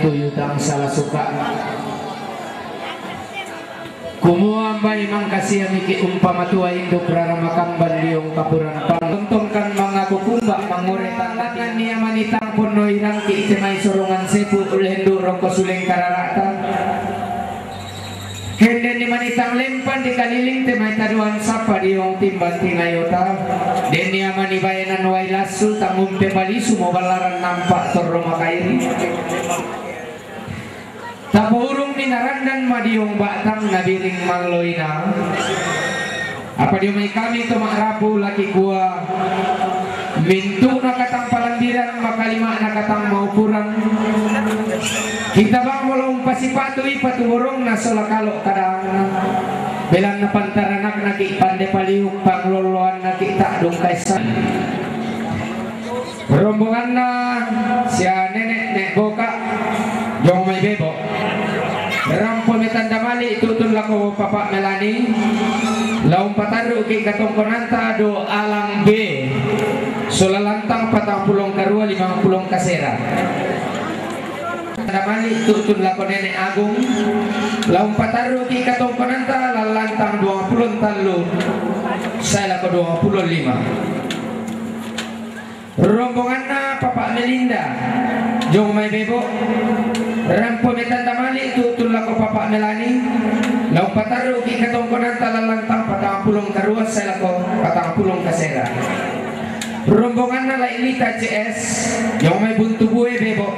Tuyutang salah suka kumuambay mangkasih miki umpama tua induk raramakang bandiong kapuran pantontonkan mga kukumba manguretan tangan niya manitang puno irang ki itemay sorungan sepu ulendo rongko suleng kararatan kenden ni manitang lempan di kaliling temay taduan sapa diong timban tingayota den niya manibayanan way lasu tangumpe balisu mo balaran nampak torroma kairi tapurung minarandan madiong batang nabiring maloina apa dia may kami tumarapu laki gua mintu nakatang palandiran makalima nakatang maupuran kita bang walau pasipatu ipatuburong nasolakalo kadang belang na pantaranak naki pande paliuk pangloloan naki takdong kaisan rombongan na siya nenek nek boka jong may bebo rampol metanda mali tutun lako papa melani laum pataru ki katong konanta do alang B sulalantang 40 karua 50 kasera tanda mali tutun lako nenek agung laum pataru ki katong konanta talu saya ke 25. Rombongan na Papa Melinda jong may bebo rampo metan damali tutulak ko Papa Melani law pataru ki katongkonan talalantang patang pulong karuas saya ko patang pulong kasera. Rombongan na Lailita CS yung may buntu buwe bebo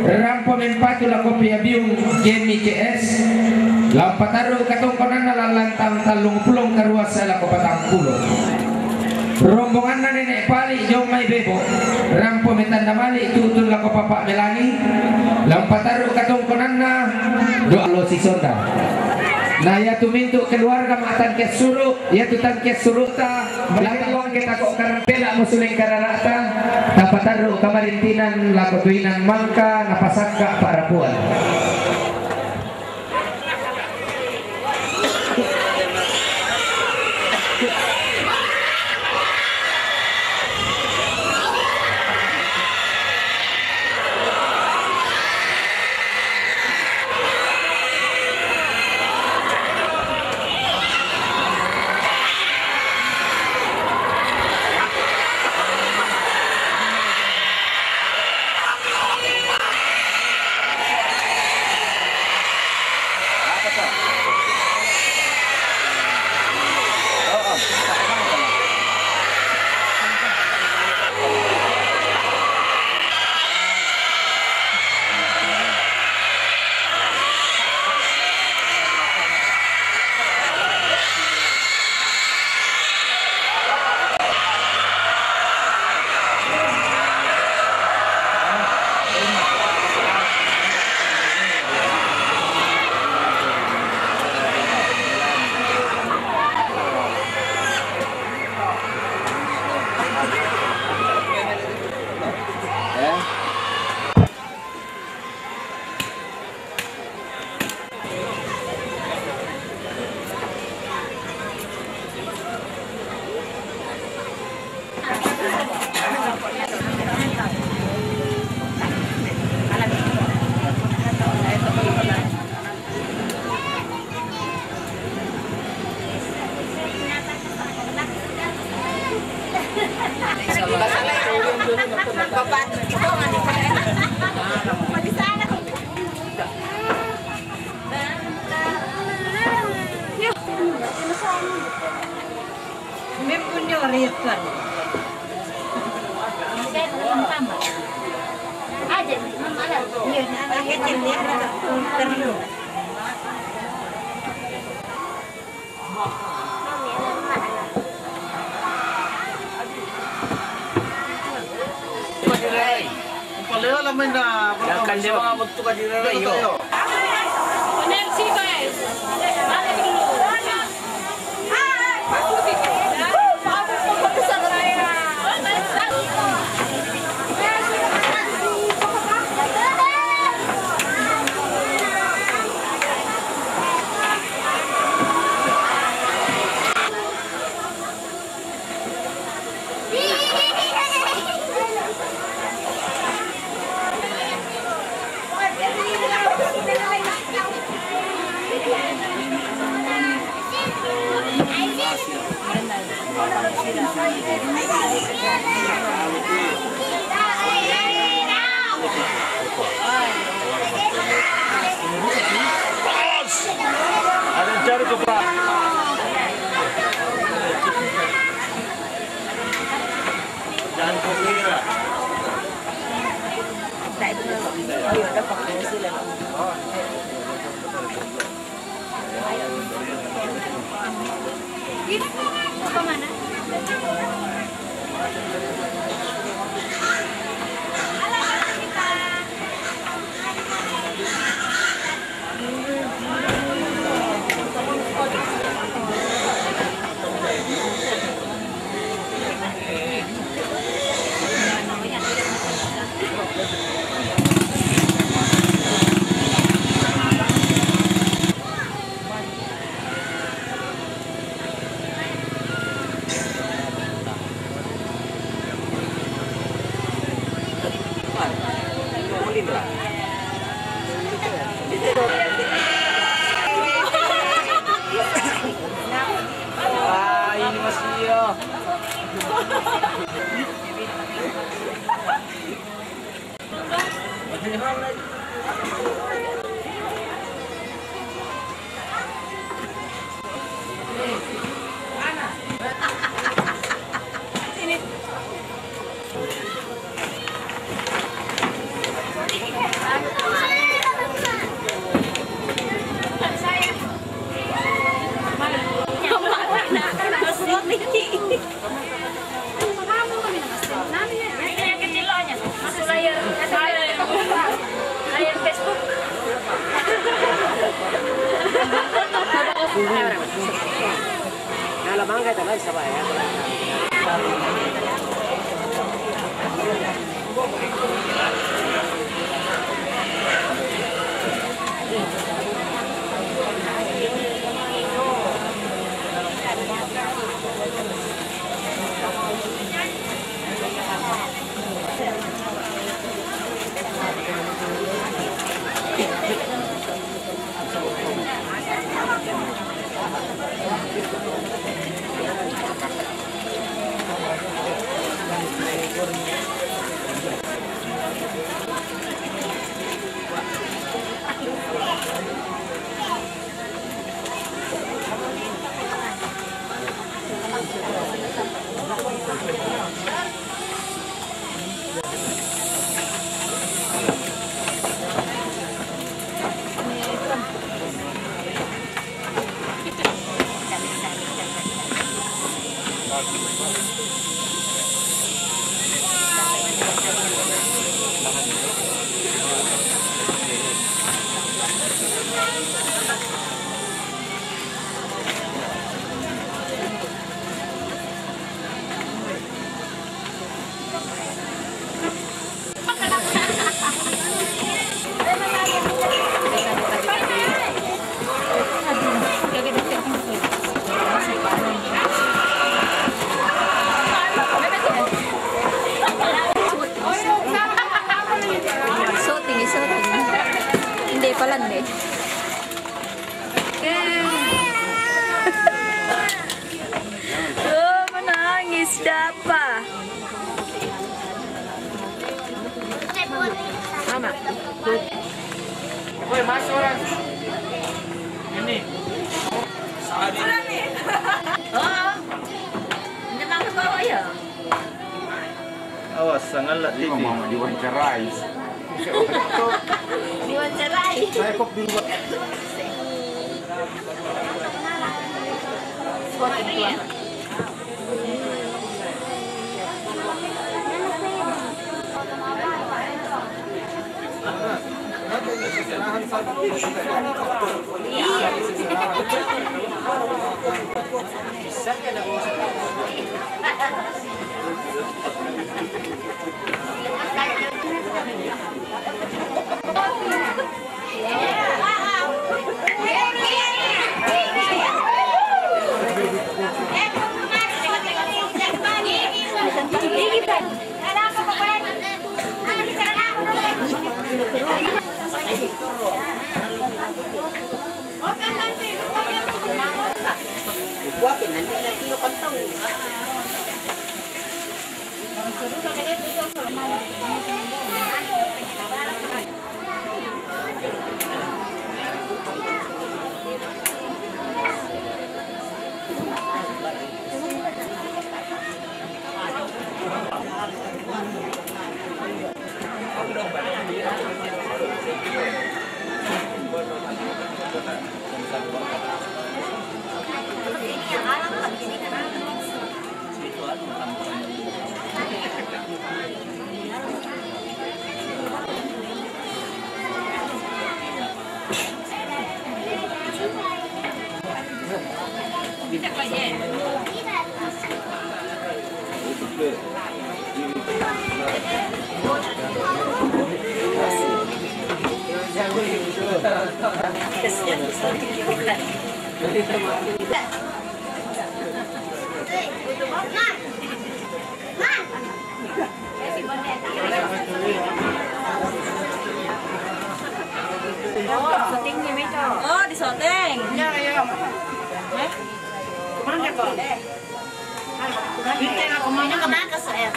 rampo mempatu la kopi abiung Jamie CS law pataru katongkonan nalalantang talong pulong karuas saya ko patang pulong. Rombongan na Nenek Pali jong may bebo rampo metan damali tutun la ko Papa Melani lampataru katongkonan na doa lo si sonda na ya tumintu keluarga matan ke suru ya tutan ke suruta belakang kita kok karantela musuling kararata tapataru kamarintinan la ko tuinan mangka napasaka para puan. Kalau bangga itu lah siapa ya? Menangis siapa? Mama. Woi, masuk orang. Ini. Oh. Jangan ke bawah ya. Awas, sangat lah Ini mau diwawancarai. Diwawancarai. Saya kok di luar. Oh, di shooting. Iya, iya. Kemarin dia kok. Ini kenapa saya?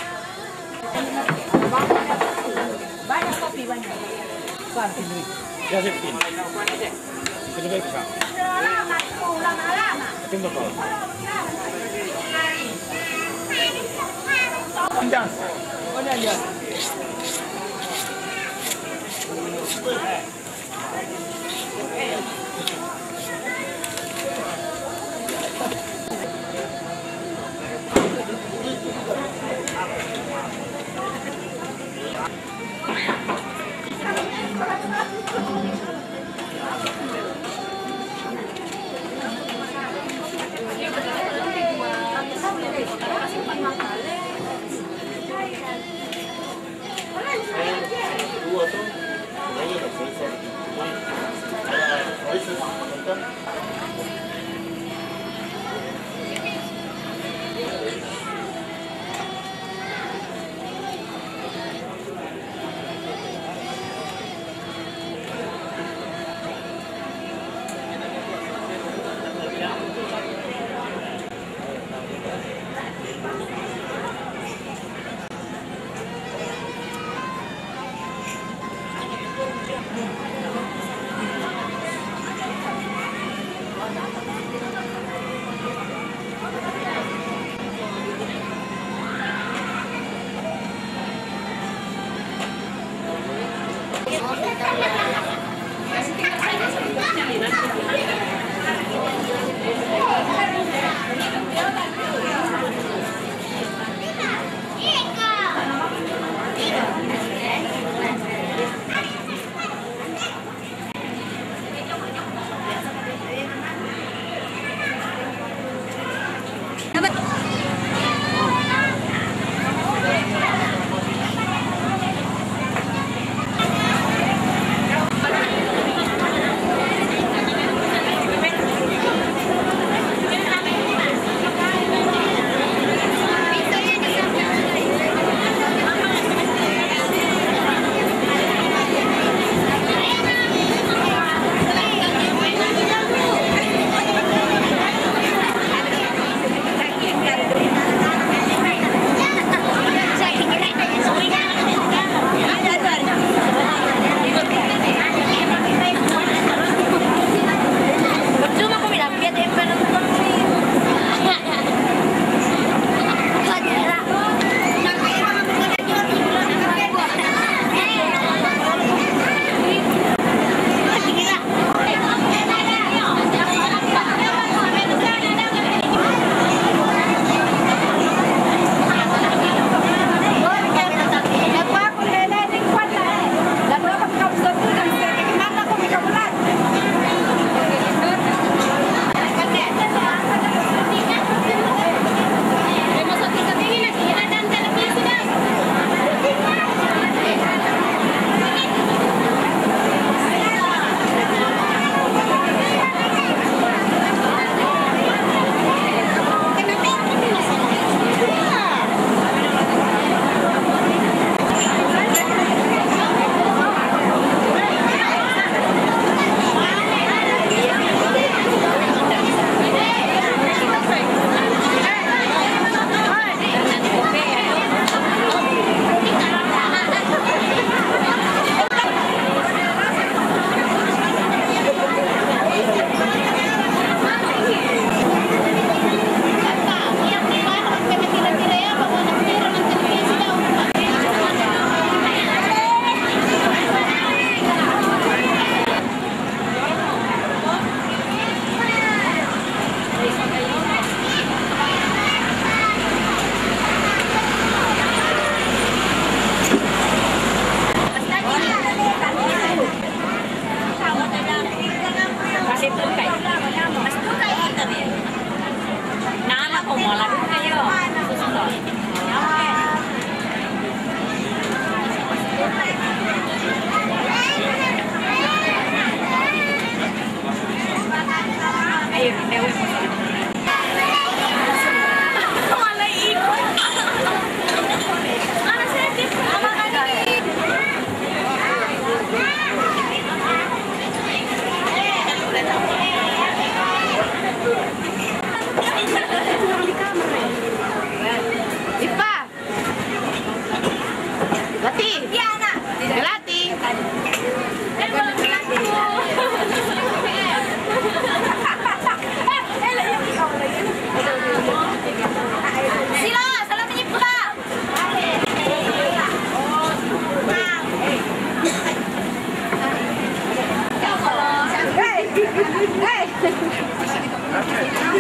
Banyak kopi banyak. Ya, 15. Itu baik kan? Lama, lama. Itu berapa? Jangan. Oh, jangan. Dua tuh, kayaknya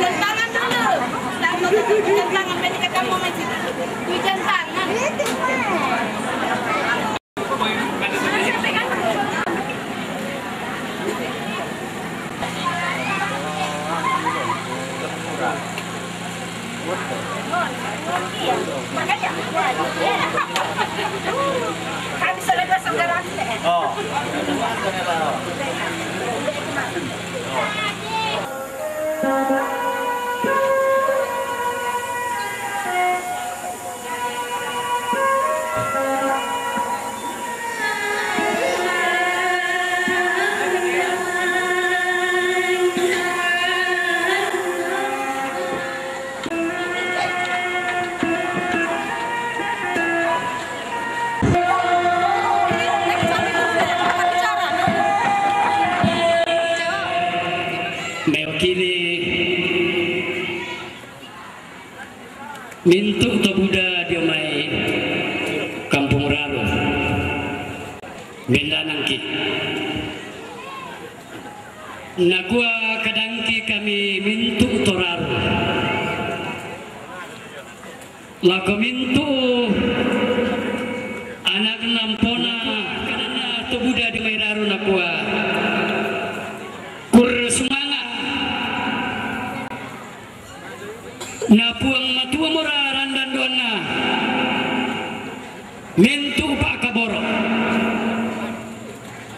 Jam tangan dulu. Jam tangan pendek kamu masih. Jam tangan. Makanya kami selesai sekarang. Oh. Mewakili mintuk tabuda dia mai Kampung Raro benda nangki nakua kadangki kami mintuk toraro lako mintuk anak nampona karena tabuda di mai Raro nakua kur semangat na puang matua mora randan doana mentu pak kaboro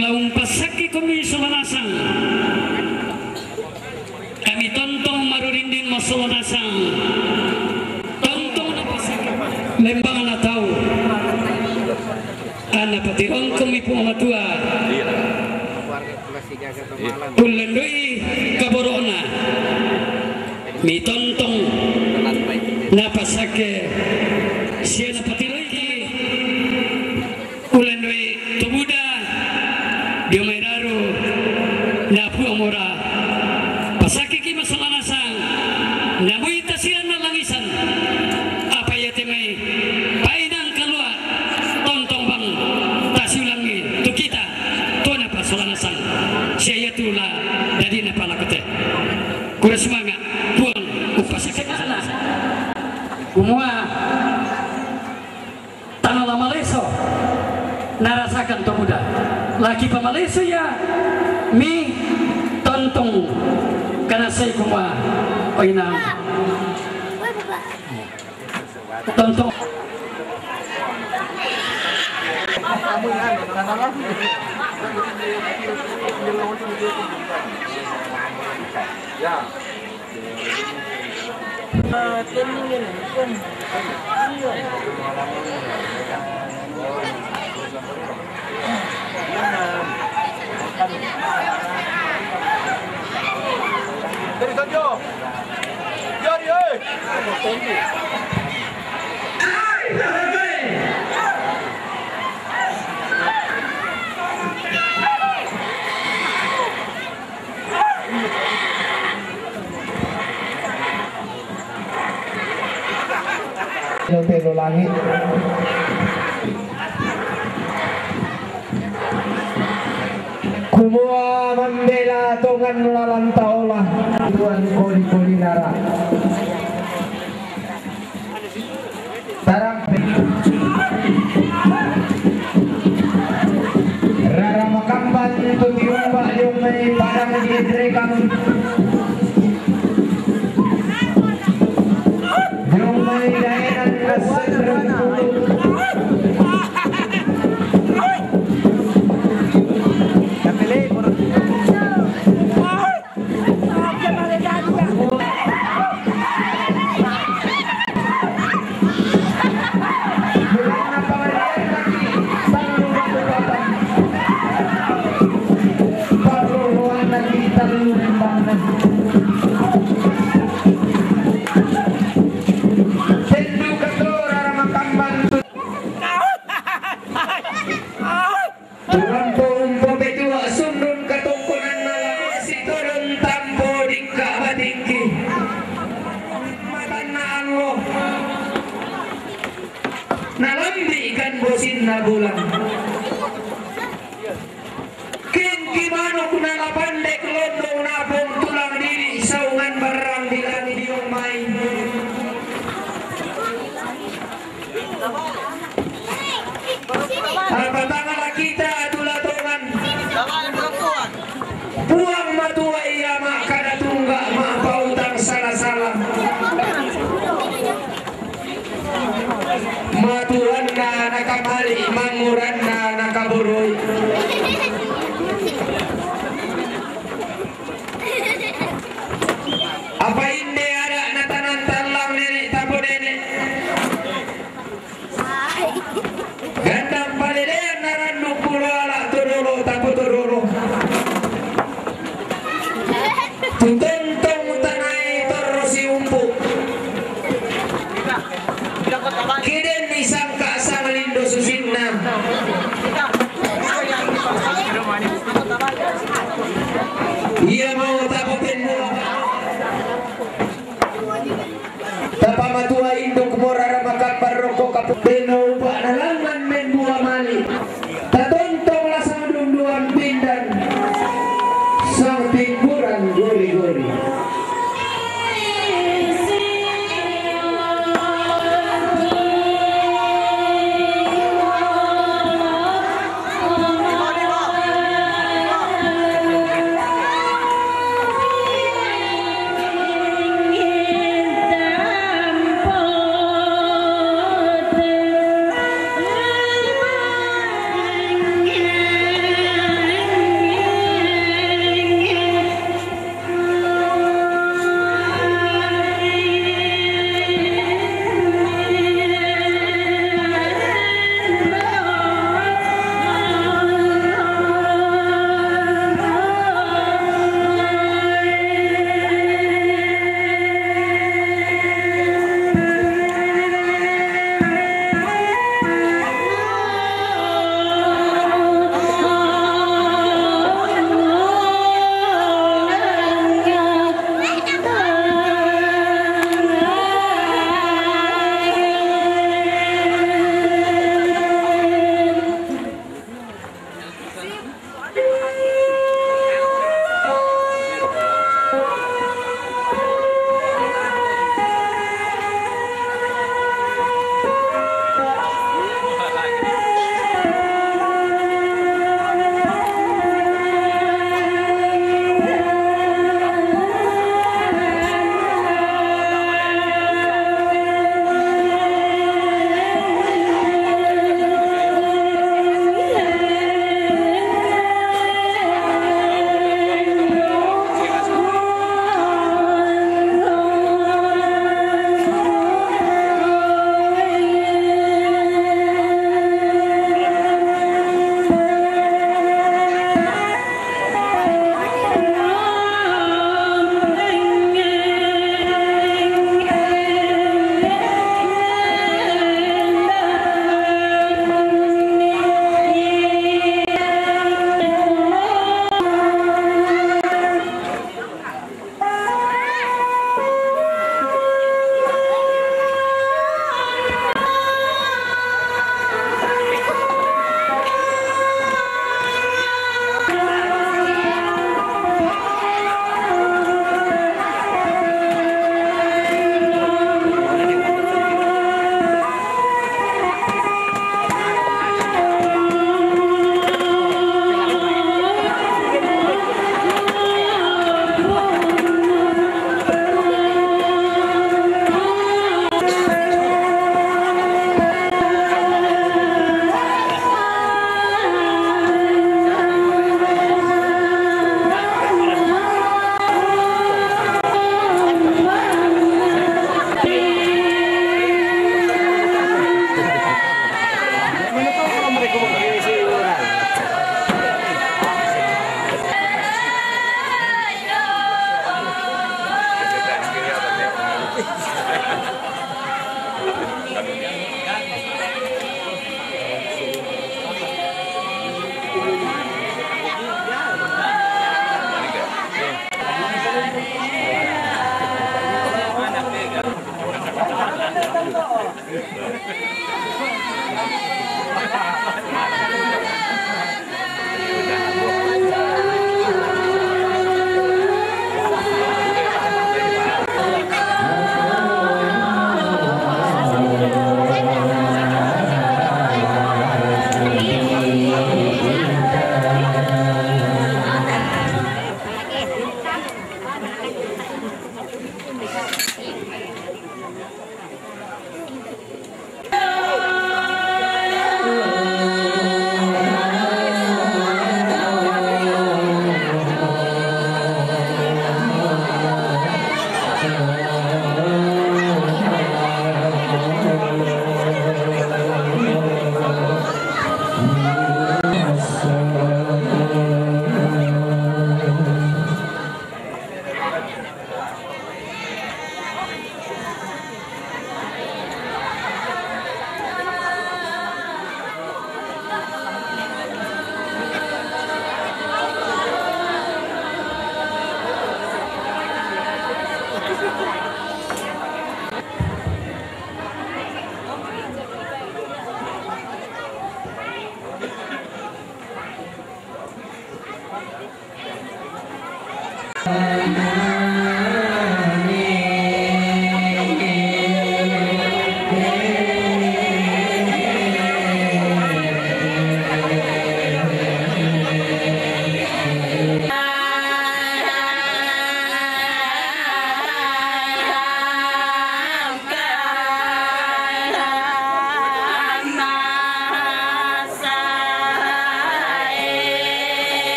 laung pasaki kami solanasang kami tontong marurindin masolanasang tontong na pasaki lembang na tau ana patirong kami puang matua ulandoi kaborona mi tontong napasake siya napatiloy ulandoi tubuda dia may Raro napu amora pasake ki masalanasang namuita siya na langisan apa yate may painang kalua tontong bang tasiulangi tu kita to na pasalanasang siya yatula dadi na palakate kura semangat buang upasake kana kumua tanah lama leso narasakan to muda laki pamaleso ya mi tontong kana say kumua oinang tontong Ya. Dari Sanjo. Jari oi. Telo langit kumua membela tongan lalang taulah tuan koli nara tarang rara makamban tu tiumba yung may padang diidrekang yung may dahilan na sadrang tulog nalambikan bosin na bulan kin kimanok na lapandek londo na pong tulang diri saungan barang bila pamatua induk morara makapar rokok kapuk beno ubah nalangan men buah mali tatontong lah sang dunduan pindan sang timburan gori-gori.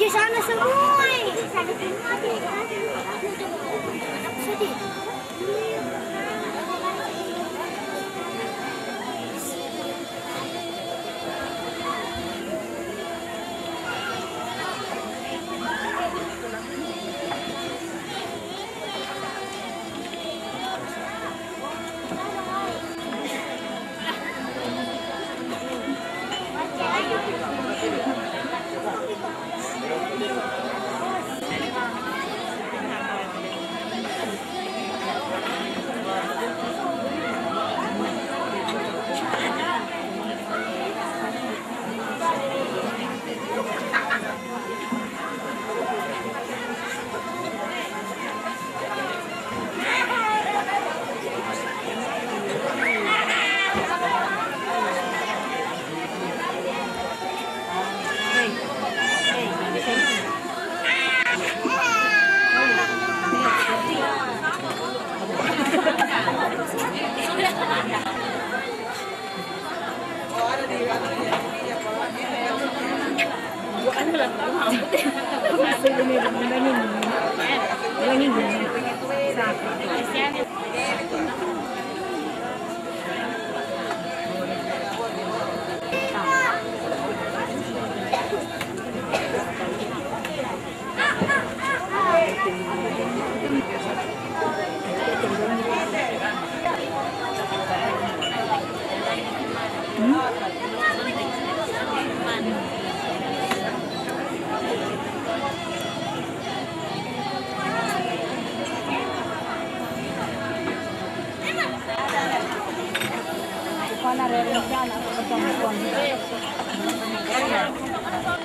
Di sana semua. Di sana semua. Sedih.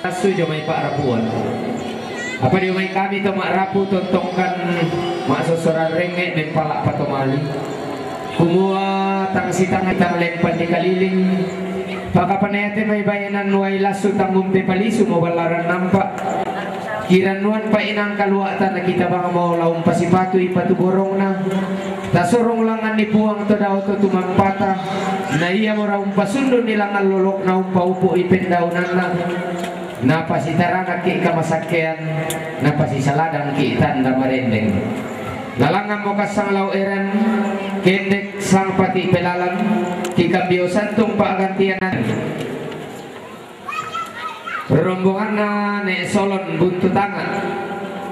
Asu jo may Pak Rapuan. Apa dia may kami to mak rapu tontongkan mak sosoran rengek mempalak patomali. Kumua tang sitang tang lempan di kaliling. Pakapanayate may bayanan nuay lasu tanggung pepalisu mo balaran nampak. Kiranuan pa inang kaluatan na kita bang mau laung pasipatu ipatu borong na. Tasorong langan ni puang to daw to tumampata. Na iya mo raung pasundo nilangan lolok na upa-upo ipendaunan na. Napasitaranak ki kamasakyan, napasisaladang ki tanda marendeng. Lalangan mo kasang laueran, kendek sang pati pelalan, ki kambio santong paagantianan. Rombongan na nek solon buntu tangan,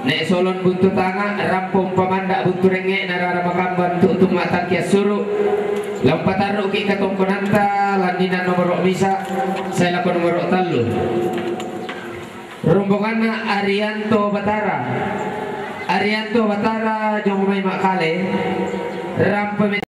nek solon buntu tangan, rampung pamandak buntu rengek nararamakam untuk matang kia suruh. Lampataru ki katongkonanta, landina nomor misa, saya lakon nomor talu. Rombongan na Arianto Batara, Arianto Batara jong may makale, rampa